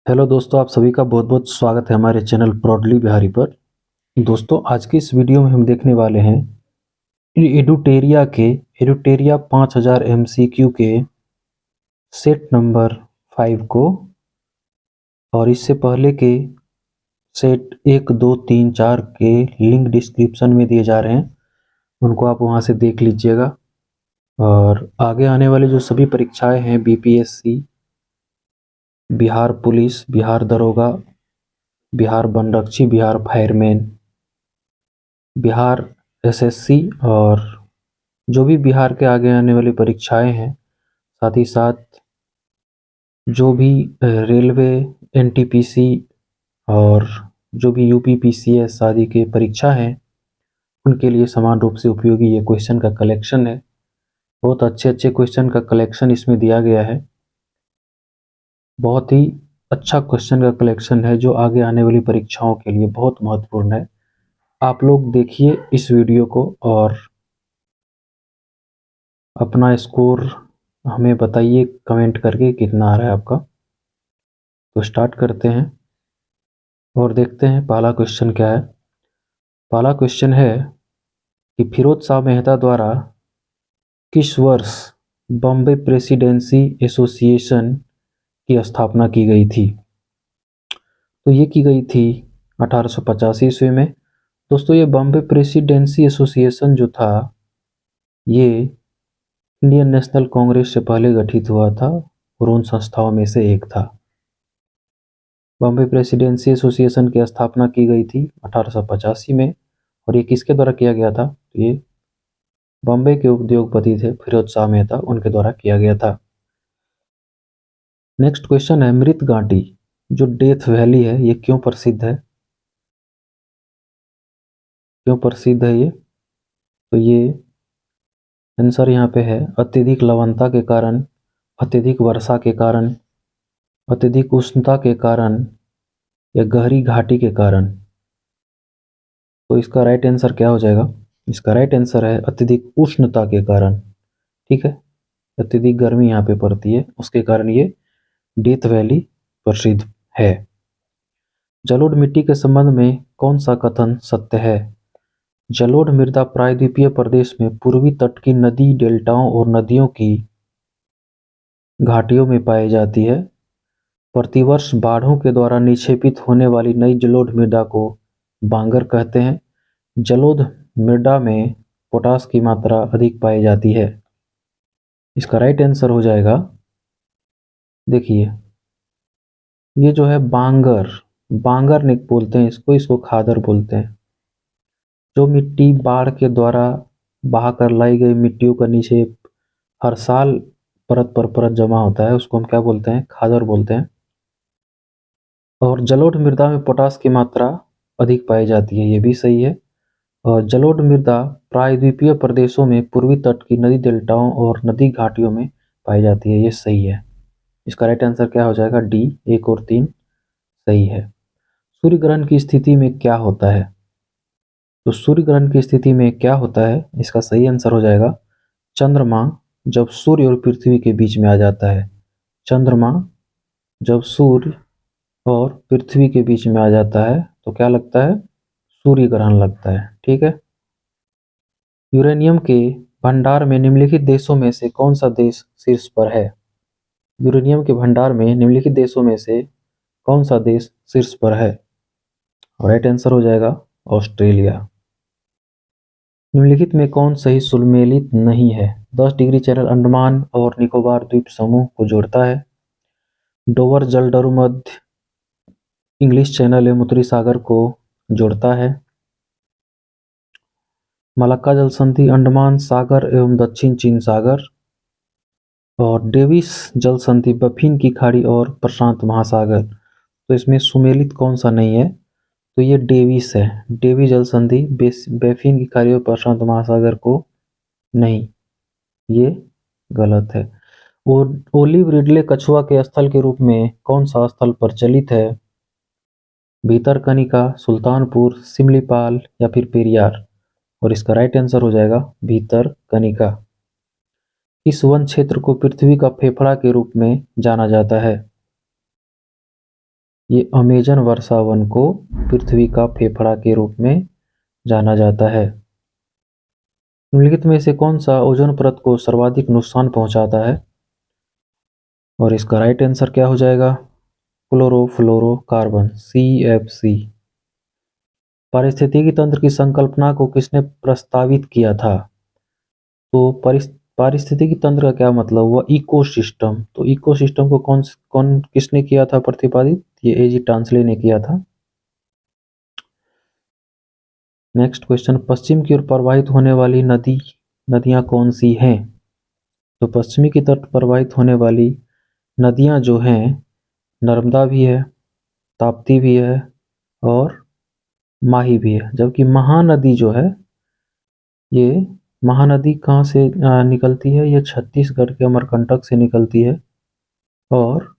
Hello दोस्तों, आप सभी का बहुत बहुत स्वागत है हमारे चैनल प्राउडली बिहारी पर। दोस्तों, आज की इस वीडियो में हम देखने वाले हैं एडुटेरिया 5000 MCQ के सेट नंबर 5 को, और इससे पहले के सेट 1, 2, 3, 4 के लिंक डिस्क्रिप्शन में दिए जा रहे हैं, उनको आप वहां से देख लीजिएगा। और आगे आने वाली जो सभी परीक्षाएं हैं, BPSC, बिहार पुलिस, बिहार दरोगा, बिहार बनरक्षी, बिहार फायरमैन, बिहार SSC, और जो भी बिहार के आगे आने वाली परीक्षाएं हैं, साथ ही साथ जो भी रेलवे, NTPC और जो भी UPPCS आदि के परीक्षा हैं, उनके लिए समान रूप से उपयोगी ये क्वेश्चन का कलेक्शन है। बहुत अच्छे अच्छे क्वेश्चन का कलेक्शन इसमें दिया गया है। बहुत ही अच्छा क्वेश्चन का कलेक्शन है जो आगे आने वाली परीक्षाओं के लिए बहुत महत्वपूर्ण है। आप लोग देखिए इस वीडियो को और अपना स्कोर हमें बताइए कमेंट करके कितना आ रहा है आपका। तो स्टार्ट करते हैं और देखते हैं पहला क्वेश्चन क्या है। पहला क्वेश्चन है कि फिरोज शाह मेहता द्वारा किस वर्ष बॉम्बे प्रेसिडेंसी एसोसिएशन की स्थापना की गई थी? तो ये की गई थी 1885 ईस्वी में। दोस्तों, ये बॉम्बे प्रेसिडेंसी एसोसिएशन जो था, ये इंडियन नेशनल कांग्रेस से पहले गठित हुआ था और उन संस्थाओं में से एक था। बॉम्बे प्रेसिडेंसी एसोसिएशन की स्थापना की गई थी 1885 में, और ये किसके द्वारा किया गया था? तो ये बॉम्बे के उद्योगपति थे फिरोज शाह मेहता, उनके द्वारा किया गया था। नेक्स्ट क्वेश्चन है, मृत घाटी जो डेथ वैली है, ये क्यों प्रसिद्ध है? क्यों प्रसिद्ध है ये? तो ये आंसर यहाँ पे है अत्यधिक लवणता के कारण, अत्यधिक वर्षा के कारण, अत्यधिक उष्णता के कारण, या गहरी घाटी के कारण। तो इसका राइट आंसर क्या हो जाएगा? इसका राइट आंसर है अत्यधिक उष्णता के कारण। ठीक है, अत्यधिक गर्मी यहाँ पे पड़ती है, उसके कारण ये डेथ वैली प्रसिद्ध है। जलोढ़ मिट्टी के संबंध में कौन सा कथन सत्य है? जलोढ़ मृदा प्रायद्वीपीय प्रदेश में पूर्वी तट की नदी, डेल्टाओं और नदियों की घाटियों में पाई जाती है। प्रतिवर्ष बाढ़ों के द्वारा निक्षेपित होने वाली नई जलोढ़ मृदा को बांगर कहते हैं। जलोढ़ मृदा में पोटास की मात्रा अधिक पाई जाती है। इसका राइट आंसर हो जाएगा, देखिए, ये जो है बांगर, बांगर नहीं बोलते हैं इसको, इसको खादर बोलते हैं। जो मिट्टी बाढ़ के द्वारा बहाकर लाई गई मिट्टियों का निक्षेप हर साल परत पर परत जमा होता है, उसको हम क्या बोलते हैं? खादर बोलते हैं। और जलोढ़ मृदा में पोटास की मात्रा अधिक पाई जाती है, ये भी सही है। और जलोढ़ मृदा प्रायद्वीपीय प्रदेशों में पूर्वी तट की नदी, डेल्टाओं और नदी घाटियों में पाई जाती है, ये सही है। इसका राइट आंसर क्या हो जाएगा? डी, 1 और 3 सही है। सूर्य ग्रहण की स्थिति में क्या होता है? तो सूर्य ग्रहण की स्थिति में क्या होता है, इसका सही आंसर हो जाएगा चंद्रमा जब सूर्य और पृथ्वी के बीच में आ जाता है। चंद्रमा जब सूर्य और पृथ्वी के बीच में आ जाता है तो क्या लगता है? सूर्य ग्रहण लगता है। ठीक है। यूरेनियम के भंडार में निम्नलिखित देशों में से कौन सा देश शीर्ष पर है? यूरेनियम के भंडार में निम्नलिखित देशों में से कौन सा देश शीर्ष पर है? राइट आंसर हो जाएगा ऑस्ट्रेलिया। निम्नलिखित में कौन सही सुमेलित नहीं है? 10 डिग्री चैनल अंडमान और निकोबार द्वीप समूह को जोड़ता है। डोवर जलडरू मध्य इंग्लिश चैनल एवं उत्तरी सागर को जोड़ता है। मलक्का जल संधि अंडमान सागर एवं दक्षिण चीन सागर। और डेविस जल संधि बफिन की खाड़ी और प्रशांत महासागर। तो इसमें सुमेलित कौन सा नहीं है? तो ये डेविस है। डेविस जल संधि बेफिन की खाड़ी और प्रशांत महासागर को नहीं, ये गलत है। ओलिव रिडले कछुआ के स्थल के रूप में कौन सा स्थल प्रचलित है? भीतरकनिका, सुल्तानपुर, सिमलीपाल या फिर पेरियार। और इसका राइट आंसर हो जाएगा भीतरकनिका। इस वन क्षेत्र को पृथ्वी का फेफड़ा के रूप में जाना जाता है। ये अमेजन वर्षा वन को पृथ्वी का फेफड़ा के रूप में जाना जाता है। निम्नलिखित में से कौन सा ओजोन परत को सर्वाधिक नुकसान पहुंचाता है? और इसका राइट आंसर क्या हो जाएगा? Chlorofluorocarbon, CFC। पारिस्थितिकी तंत्र की संकल्पना को किसने प्रस्तावित किया था? तो पारिस्थितिकी तंत्र का क्या मतलब हुआ? इकोसिस्टम। तो इकोसिस्टम को कौन कौन किसने किया था प्रतिपादित? ये A.G. टांसले ने किया था। नेक्स्ट क्वेश्चन, पश्चिम की ओर प्रवाहित होने वाली नदियां कौन सी हैं? तो पश्चिमी की तरफ प्रवाहित होने वाली नदियां जो हैं, नर्मदा भी है, ताप्ती भी है और माही भी है। जबकि महानदी जो है, ये महानदी कहाँ से निकलती है? ये छत्तीसगढ़ के अमरकंटक से निकलती है और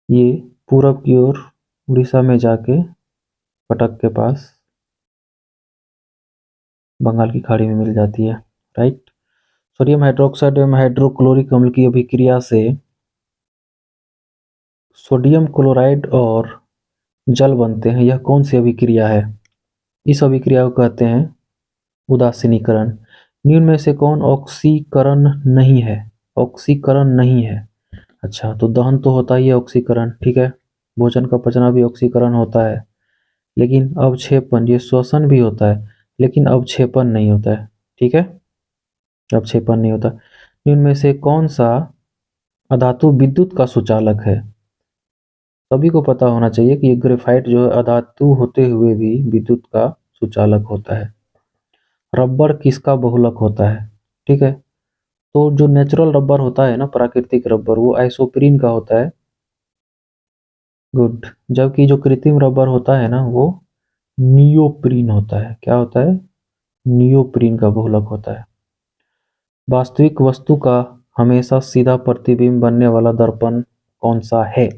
ये पूरब की ओर उड़ीसा में जाके कटक के पास बंगाल की खाड़ी में मिल जाती है। राइट। सोडियम हाइड्रोक्साइड एवं हाइड्रोक्लोरिक अम्ल की अभिक्रिया से सोडियम क्लोराइड और जल बनते हैं। यह कौन सी अभिक्रिया है? इस अभिक्रिया को कहते हैं उदासीनीकरण। निम्न में से कौन ऑक्सीकरण नहीं है? ऑक्सीकरण नहीं है। अच्छा, तो दहन तो होता ही है ऑक्सीकरण, ठीक है। भोजन का पचना भी ऑक्सीकरण होता है, लेकिन अवक्षेपण, ये श्वसन भी होता है, लेकिन अवक्षेपण नहीं होता है, ठीक है। अवक्षेपण नहीं होता। निम्न में से कौन सा अधातु विद्युत का सुचालक है? सभी को पता होना चाहिए कि ये ग्रेफाइट जो है अधातु होते हुए भी विद्युत का सुचालक होता है। रबर किसका बहुलक होता है? ठीक है। तो जो नेचुरल रबर होता है ना, प्राकृतिक रबर, वो आइसोप्रीन का होता है। गुड। जबकि जो कृत्रिम रबर होता है ना, वो नियोप्रीन होता है। क्या होता है? नियोप्रीन का बहुलक होता है। वास्तविक वस्तु का हमेशा सीधा प्रतिबिंब बनने वाला दर्पण कौन सा है?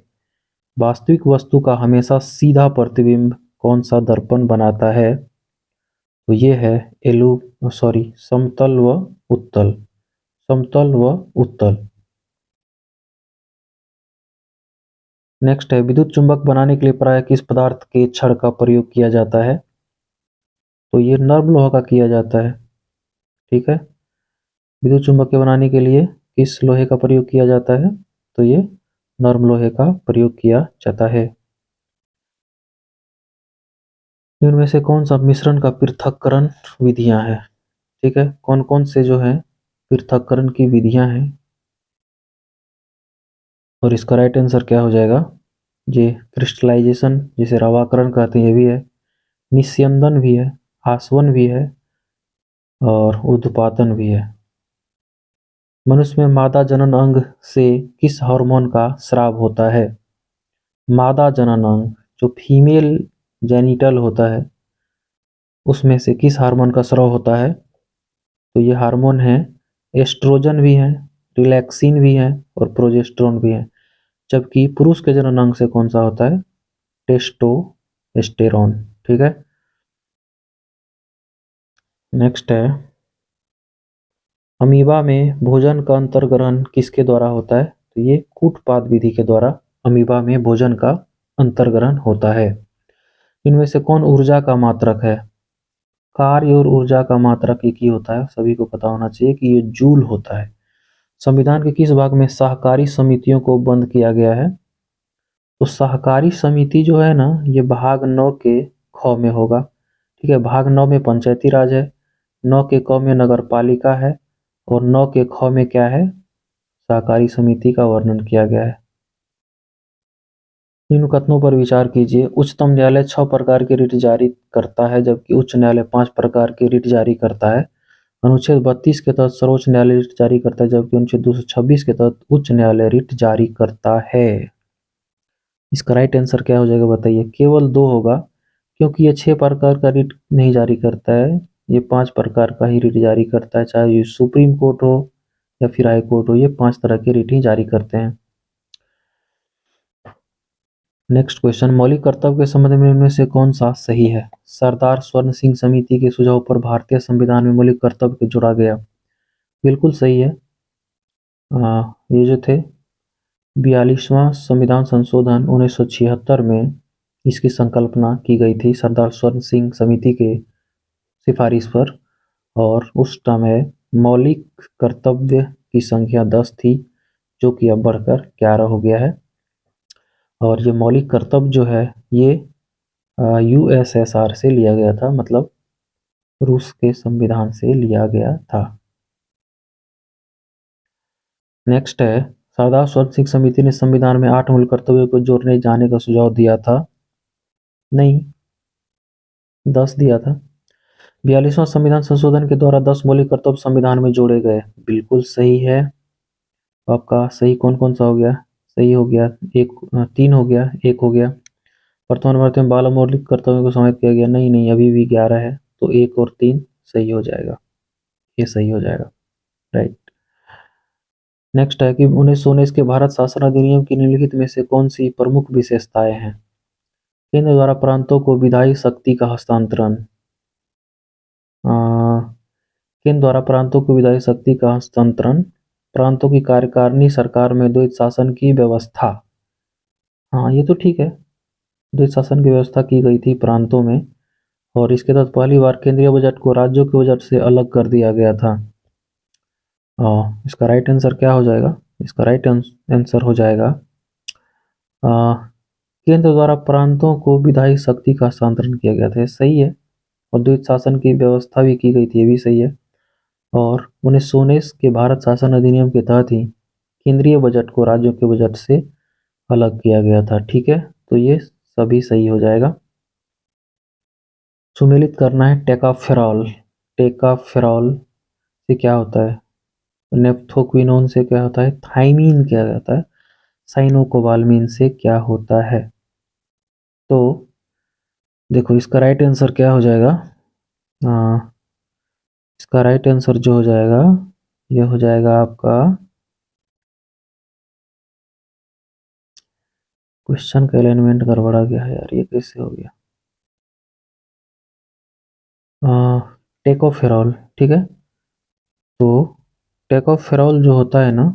वास्तविक वस्तु का हमेशा सीधा प्रतिबिंब कौन सा दर्पण बनाता है? तो ये है समतल व उत्तल। समतल व उत्तल। नेक्स्ट है, विद्युत चुंबक बनाने के लिए प्राय किस पदार्थ के छड़ का प्रयोग किया जाता है? तो ये नर्म लोहा का किया जाता है, ठीक है। विद्युत चुंबक के बनाने के लिए किस लोहे का प्रयोग किया जाता है? तो ये नर्म लोहे का प्रयोग किया जाता है। इनमें से कौन सा मिश्रण का पृथक्करण विधियां हैं? ठीक है, कौन कौन से जो है पृथक्करण की विधियां हैं? और इसका राइट आंसर क्या हो जाएगा? ये क्रिस्टलाइजेशन, जिसे रवाकरण कहते हैं, ये भी है, निस्यंदन भी है, आसवन भी है और उद्पातन भी है। मनुष्य में मादा जनन अंग से किस हार्मोन का स्राव होता है? मादा जनन अंग, जो फीमेल जेनिटल होता है, उसमें से किस हार्मोन का स्राव होता है? तो ये हार्मोन है, एस्ट्रोजन भी है, रिलैक्सिन भी है और प्रोजेस्टेरोन भी है। जबकि पुरुष के जनन अंग से कौन सा होता है? टेस्टोस्टेरोन, ठीक है। नेक्स्ट है, अमीबा में भोजन का अंतर्ग्रहण किसके द्वारा होता है? तो ये कूटपाद विधि के द्वारा अमीबा में भोजन का अंतर्ग्रहण होता है। इनमें से कौन ऊर्जा का मात्रक है? कार्य और ऊर्जा का मात्रक एक ही होता है, सभी को पता होना चाहिए कि ये जूल होता है। संविधान के किस भाग में सहकारी समितियों को बंद किया गया है? तो सहकारी समिति जो है ना, ये भाग 9 के ख में होगा, ठीक है। भाग 9 में पंचायती राज है, 9 के क में नगर पालिका है और 9 के ख में क्या है? सहकारी समिति का वर्णन किया गया है। निम्न कथनों पर विचार कीजिए। उच्चतम न्यायालय 6 प्रकार के रिट जारी करता है, जबकि उच्च न्यायालय 5 प्रकार के रिट जारी करता है। अनुच्छेद 32 के तहत सर्वोच्च न्यायालय रिट जारी करता है, जबकि अनुच्छेद 226 के तहत उच्च न्यायालय रिट जारी करता है। इसका राइट आंसर क्या हो जाएगा बताइए? केवल 2 होगा, क्योंकि ये 6 प्रकार का रिट नहीं जारी करता है, ये 5 प्रकार का ही रिट जारी करता है। चाहे ये सुप्रीम कोर्ट हो या फिर हाई कोर्ट हो, ये 5 तरह के रिट ही जारी करते हैं। नेक्स्ट क्वेश्चन, मौलिक कर्तव्य के संबंध में इनमें से कौन सा सही है? सरदार स्वर्ण सिंह समिति के सुझाव पर भारतीय संविधान में मौलिक कर्तव्य को जोड़ा गया। बिल्कुल सही है। ये जो थे 42वां संविधान संशोधन 1976 में इसकी संकल्पना की गई थी सरदार स्वर्ण सिंह समिति के सिफारिश पर, और उस समय मौलिक कर्तव्य की संख्या 10 थी, जो कि अब बढ़कर 11 हो गया है। और ये मौलिक कर्तव्य जो है ये यूएसएसआर से लिया गया था, मतलब रूस के संविधान से लिया गया था। नेक्स्ट है, सरदार स्वर्ण सिंह समिति ने संविधान में 8 मूल कर्तव्यों को जोड़ने जाने का सुझाव दिया था? नहीं, 10 दिया था। 42वां संविधान संशोधन के द्वारा 10 मौलिक कर्तव्य संविधान में जोड़े गए। बिल्कुल सही है। आपका सही कौन कौन सा हो गया? सही हो गया एक, 3 हो गया, 1 हो गया। वर्तमान भारत में 12 मौलिक कर्तव्यों को समाहित किया गया। नहीं नहीं, अभी भी 11 है, तो 1 और 3 सही हो जाएगा, ये सही हो जाएगा, राइट। नेक्स्ट है कि 1919 के भारत शासन अधिनियम की निम्नलिखित में से कौन सी प्रमुख विशेषताएं हैं? केंद्र द्वारा प्रांतों को विधायी शक्ति का हस्तांतरण। केंद्र द्वारा प्रांतों को विधायी शक्ति का हस्तांतरण, प्रांतों की कार्यकारिणी सरकार में द्वैत शासन की व्यवस्था। हाँ, ये तो ठीक है, द्वैत शासन की व्यवस्था की गई थी प्रांतों में, और इसके तहत पहली बार केंद्रीय बजट को राज्यों के बजट से अलग कर दिया गया था। इसका राइट आंसर क्या हो जाएगा? इसका राइट आंसर हो जाएगा केंद्र द्वारा प्रांतों को विधायी शक्ति का हस्तांतरण किया गया था, सही है। और द्वैत शासन की व्यवस्था भी की गई थी, ये भी सही है। और 1919 के भारत शासन अधिनियम के तहत ही केंद्रीय बजट को राज्यों के बजट से अलग किया गया था, ठीक है। तो ये सभी सही हो जाएगा। सुमेलित करना है टेकाफेरॉल। टेकाफेरॉल से क्या होता है? नेप्थोक्विनोन से क्या होता है? थाइमीन क्या होता है? साइनोकोबाल्मिन से क्या होता है? तो देखो, इसका राइट आंसर क्या हो जाएगा? इसका राइट आंसर जो हो जाएगा, ये हो जाएगा आपका, क्वेश्चन का अलाइनमेंट गड़बड़ा गया है यार, ये कैसे हो गया? टेकोफेरॉल, ठीक है। तो टेकोफेरॉल जो होता है ना,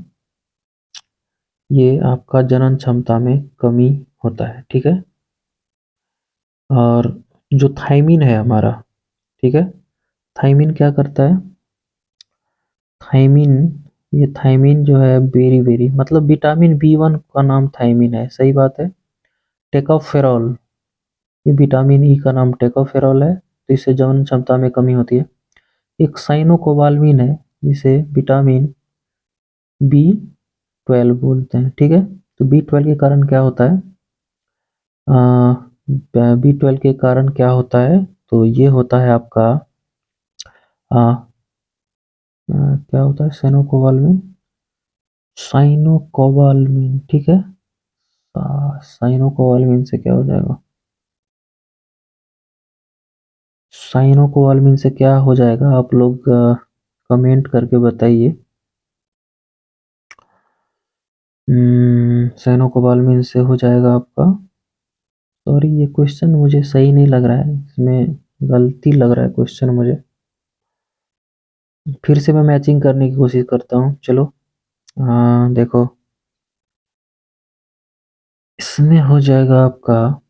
ये आपका जनन क्षमता में कमी होता है, ठीक है। और जो थाइमीन है हमारा, ठीक है, थाइमीन क्या करता है? थाइमीन, ये थाइमीन जो है बेरी बेरी, मतलब विटामिन B1 का नाम थाइमीन है, सही बात है। टेकोफेरॉल, ये विटामिन ई का नाम टेकोफेरॉल है, तो इससे जनन क्षमता में कमी होती है। एक साइनोकोबाल्मिन है, जिसे विटामिन B12 बोलते हैं, ठीक है। तो B12 के कारण क्या होता है? B12 के कारण क्या होता है? तो ये होता है आपका क्या होता है? साइनोकोबाल्मिन, साइनोकोबाल्मिन, ठीक है। साइनोकोबाल्मिन से क्या हो जाएगा? साइनोकोबाल्मिन से क्या हो जाएगा? आप लोग कमेंट करके बताइए। साइनोकोबाल्मिन से हो जाएगा आपका, सॉरी ये क्वेश्चन मुझे सही नहीं लग रहा है, इसमें गलती लग रहा है क्वेश्चन मुझे। फिर से मैं मैचिंग करने की कोशिश करता हूँ, चलो। देखो, इसमें हो जाएगा आपका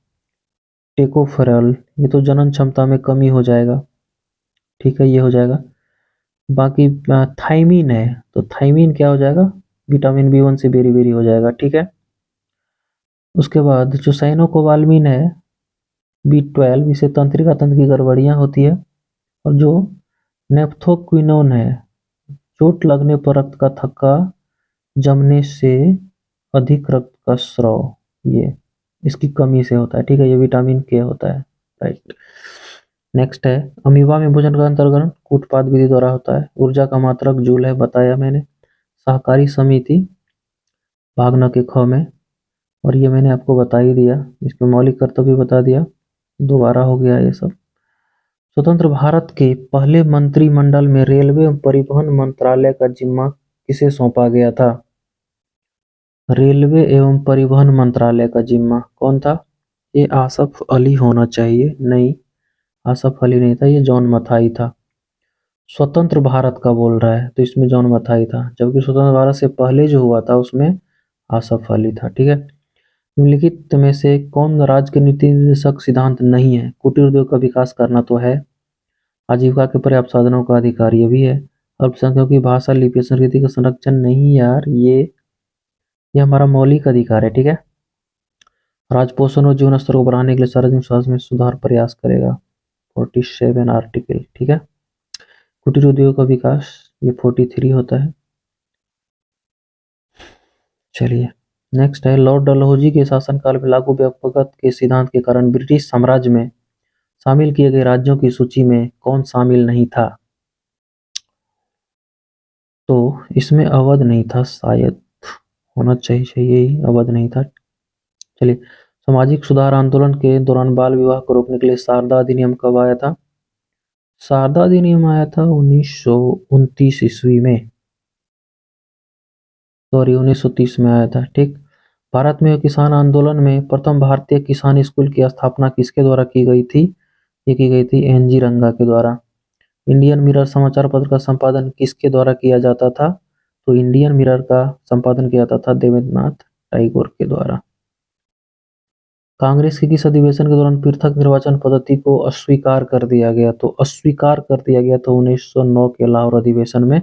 टेकोफेरॉल, ये तो जनन क्षमता में कमी हो जाएगा, ठीक है, ये हो जाएगा। बाकी थाइमीन है, तो थाइमीन क्या हो जाएगा? विटामिन B1 से बेरी बेरी हो जाएगा, ठीक है। उसके बाद जो साइनोकोबाल्मिन है B12, इसे तंत्रिका तंत्र की गड़बड़ियाँ होती है। और जो नेप्थोक्विनोन है, चोट लगने पर रक्त का थक्का जमने से अधिक रक्त का स्राव, ये इसकी कमी से होता है, ठीक है। ये विटामिन K होता है, राइट। नेक्स्ट है, अमीबा में भोजन का अंतर्ग्रहण कूटपाद विधि द्वारा होता है। ऊर्जा का मात्रक जूल है, बताया मैंने। सहकारी समिति भाग न के ख में, और ये मैंने आपको बता ही दिया, इसके मौलिक कर्तव्य बता दिया, दोबारा हो गया ये सब। स्वतंत्र भारत के पहले मंत्रिमंडल में रेलवे एवं परिवहन मंत्रालय का जिम्मा किसे सौंपा गया था? रेलवे एवं परिवहन मंत्रालय का जिम्मा कौन था? ये आसफ अली होना चाहिए, नहीं, आसफ अली नहीं था, ये जॉन मथाई था। स्वतंत्र भारत का बोल रहा है, तो इसमें जॉन मथाई था, जबकि स्वतंत्र भारत से पहले जो हुआ था उसमें असफल ही था। ठीक है, निम्नलिखित में से कौन राज्य के नीति निर्देशक सिद्धांत नहीं है? कुटीर उद्योग का विकास करना तो है, आजीविका के पर्याप्त साधनों का अधिकार ये भी है, अल्पसंख्यकों की भाषा लिपि संस्कृति का संरक्षण नहीं यार, ये हमारा मौलिक अधिकार है। ठीक है, राजपोषण और जीवन स्तर को बढ़ाने के लिए सार्वजनिक स्वास्थ्य में सुधार प्रयास करेगा, 47 आर्टिकल। ठीक है, कुटीर उद्योग का विकास ये 43 होता है। चलिए नेक्स्ट है, लॉर्ड डलहौजी के शासनकाल में लागू व्यापकता के सिद्धांत के कारण ब्रिटिश साम्राज्य में शामिल किए गए राज्यों की सूची में कौन शामिल नहीं था? तो इसमें अवध नहीं था, शायद होना चाहिए ही, अवध नहीं था। चलिए, सामाजिक सुधार आंदोलन के दौरान बाल विवाह को रोकने के लिए शारदा अधिनियम कब आया था? शारदा अधिनियम आया था 1929 ईस्वी में, सॉरी 1930 में आया था। ठीक, भारत में किसान आंदोलन में प्रथम भारतीय किसान स्कूल की स्थापना किसके द्वारा की गई थी? ये की गई थी एन जी रंगा के द्वारा। इंडियन मिरर समाचार पत्र का संपादन किसके द्वारा किया जाता था? तो इंडियन मिरर का संपादन किया जाता था देवेंद्रनाथ टैगोर के द्वारा। कांग्रेस के किस अधिवेशन के दौरान पृथक निर्वाचन पद्धति को अस्वीकार कर दिया गया? तो अस्वीकार कर दिया गया तो 1909 के लाहौर अधिवेशन में।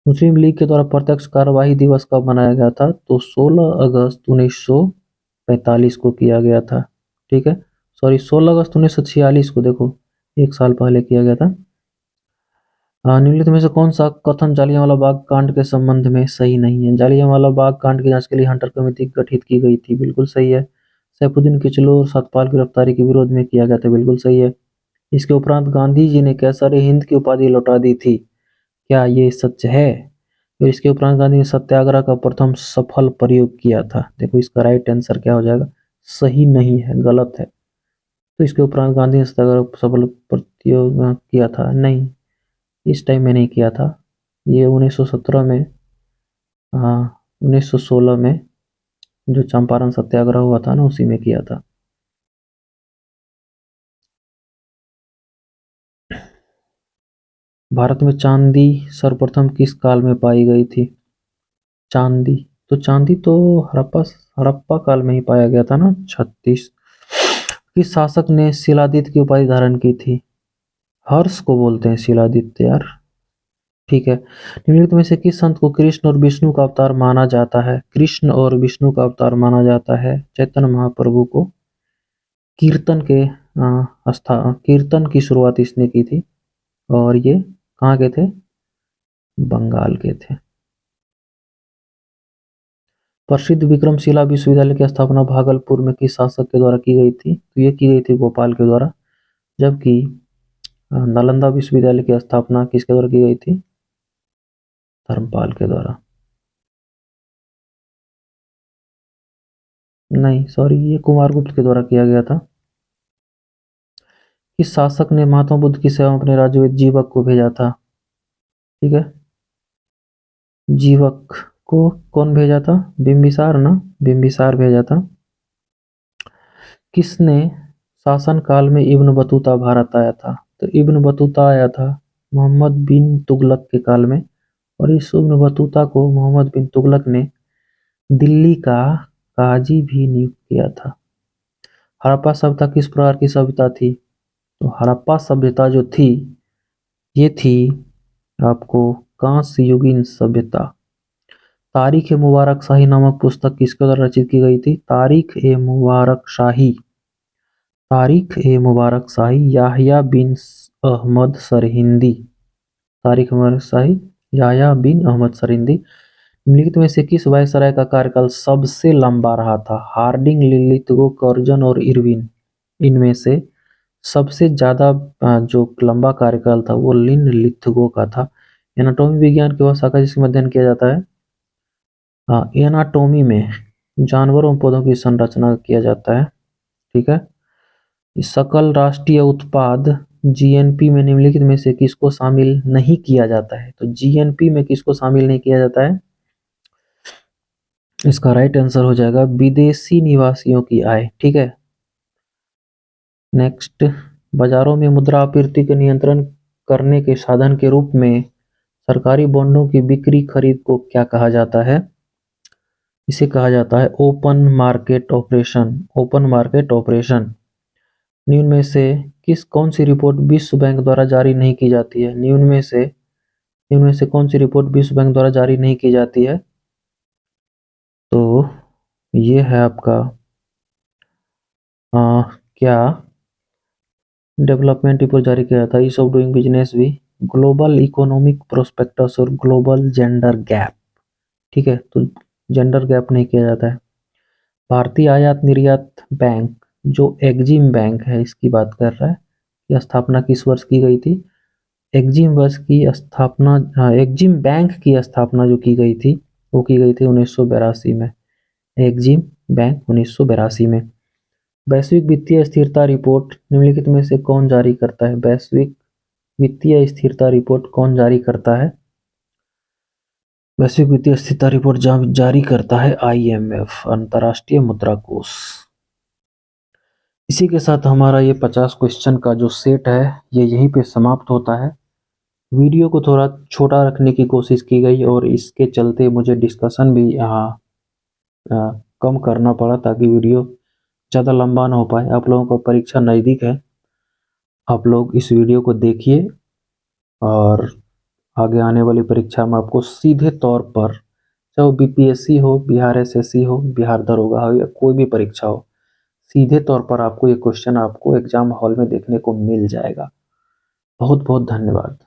मुस्लिम लीग के द्वारा प्रत्यक्ष कार्यवाही दिवस कब मनाया गया था? तो 16 अगस्त 1945 को किया गया था। ठीक है, सॉरी 16 अगस्त 1946 को, देखो एक साल पहले किया गया था। निम्नलिखित में से कौन सा कथन जालियांवाला बाग कांड के संबंध में सही नहीं है? जालियांवाला बाग कांड की जांच के लिए हंटर कमेटी गठित की गई थी, बिल्कुल सही है। सैफुद्दीन किचलू और सतपाल की गिरफ्तारी के विरोध में किया गया था, बिल्कुल सही है। इसके उपरांत गांधी जी ने कैसर हिंद की उपाधि लौटा दी थी, क्या ये सच है? और इसके उपरांत गांधी ने सत्याग्रह का प्रथम सफल प्रयोग किया था। देखो इसका राइट आंसर क्या हो जाएगा? सही नहीं है, गलत है। तो इसके उपरांत गांधी ने सत्याग्रह सफल प्रयोग किया था, नहीं इस टाइम में नहीं किया था, ये 1917 में, हाँ 1916 में जो चंपारण सत्याग्रह हुआ था ना, उसी में किया था। भारत में चांदी सर्वप्रथम किस काल में पाई गई थी? चांदी, तो चांदी तो हड़प्पा हड़प्पा काल में ही पाया गया था ना, 36। किस शासक ने शिलादित्य की उपाधि धारण की थी? हर्ष को बोलते हैं शिलादित्य यार। ठीक है, निम्नलिखित में से किस संत को कृष्ण और विष्णु का अवतार माना जाता है? कृष्ण और विष्णु का अवतार माना जाता है चैतन्य महाप्रभु को। कीर्तन के कीर्तन की शुरुआत इसने की थी, और ये कहाँ के थे? बंगाल के थे। प्रसिद्ध विक्रमशिला विश्वविद्यालय की स्थापना भागलपुर में किस शासक के द्वारा की गई थी? तो ये की गई थी गोपाल के द्वारा। जबकि नालंदा विश्वविद्यालय की स्थापना किसके द्वारा की गई थी? धर्मपाल के द्वारा। नहीं सॉरी, ये कुमारगुप्त के द्वारा किया गया था। किस शासक ने महात्मा बुद्ध की सेवा में अपने राज्य में जीवक को भेजा था? ठीक है, जीवक को कौन भेजा था? बिंबिसार ना, बिंबिसार भेजा था। किसने शासन काल में इब्न बतूता भारत आया था? तो इब्न बतूता आया था मोहम्मद बिन तुगलक के काल में, और इस इब्न बतूता को मोहम्मद बिन तुगलक ने दिल्ली का काजी भी नियुक्त किया था। हड़प्पा सभ्यता किस प्रकार की सभ्यता थी? तो हड़प्पा सभ्यता जो थी, ये थी आपको कांस्य युगीन सभ्यता। तारीख ए मुबारक शाही नामक पुस्तक किसके द्वारा रचित की गई थी? तारीख ए मुबारक शाही, तारीख ए मुबारक शाही याह्या बिन अहमद सरहिंदी। तारीख मुबारक शाही याह्या बिन अहमद सरहिंदी। निम्नलिखित में से किस वायसराय का कार्यकाल सबसे लंबा रहा था? हार्डिंग, लिलिथगो, कर्जन और इरविन। इनमें से सबसे ज्यादा जो लंबा कार्यकाल था वो लिनलिथगो का था। एनाटॉमी विज्ञान की वह शाखा जिसमें अध्ययन किया जाता है, एनाटॉमी में जानवरों और पौधों की संरचना किया जाता है। ठीक है, सकल राष्ट्रीय उत्पाद जीएनपी में निम्नलिखित में से किसको शामिल नहीं किया जाता है? तो जीएनपी में किसको शामिल नहीं किया जाता है? इसका राइट आंसर हो जाएगा विदेशी निवासियों की आय। ठीक है, नेक्स्ट, बाजारों में मुद्रा आपूर्ति के नियंत्रण करने के साधन के रूप में सरकारी बॉन्डों की बिक्री खरीद को क्या कहा जाता है? इसे कहा जाता है open market operation. Open market operation. निम्न में से कौन सी रिपोर्ट विश्व बैंक द्वारा जारी नहीं की जाती है? निम्न में से कौन सी रिपोर्ट विश्व बैंक द्वारा जारी नहीं की जाती है? तो ये है आपका क्या डेवलपमेंट रिपोर्ट जारी किया था, ईज ऑफ डूइंग बिजनेस भी, ग्लोबल इकोनॉमिक प्रोस्पेक्टस और ग्लोबल जेंडर गैप। ठीक है, तो जेंडर गैप नहीं किया जाता है। भारतीय आयात निर्यात बैंक जो एग्जिम बैंक है, इसकी बात कर रहा है, की स्थापना किस वर्ष की गई थी? एग्जिम वर्ष की स्थापना, एग्जिम बैंक की स्थापना जो की गई थी वो की गई थी 1982 में। एग्जिम बैंक 1982 में। वैश्विक वित्तीय स्थिरता रिपोर्ट निम्नलिखित में से कौन जारी करता है? वैश्विक वित्तीय स्थिरता रिपोर्ट कौन जारी करता है? वैश्विक वित्तीय स्थिरता रिपोर्ट जारी करता है IMF, अंतर्राष्ट्रीय मुद्रा कोष। इसी के साथ हमारा ये 50 क्वेश्चन का जो सेट है ये यहीं पे समाप्त होता है। वीडियो को थोड़ा छोटा रखने की कोशिश की गई और इसके चलते मुझे डिस्कशन भी कम करना पड़ा ताकि वीडियो ज़्यादा लंबा ना हो पाए। आप लोगों को परीक्षा नज़दीक है, आप लोग इस वीडियो को देखिए और आगे आने वाली परीक्षा में आपको सीधे तौर पर, चाहे वो BPSC हो, बिहार SSC हो, बिहार दरोगा हो या कोई भी परीक्षा हो, सीधे तौर पर आपको ये क्वेश्चन आपको एग्जाम हॉल में देखने को मिल जाएगा। बहुत बहुत धन्यवाद।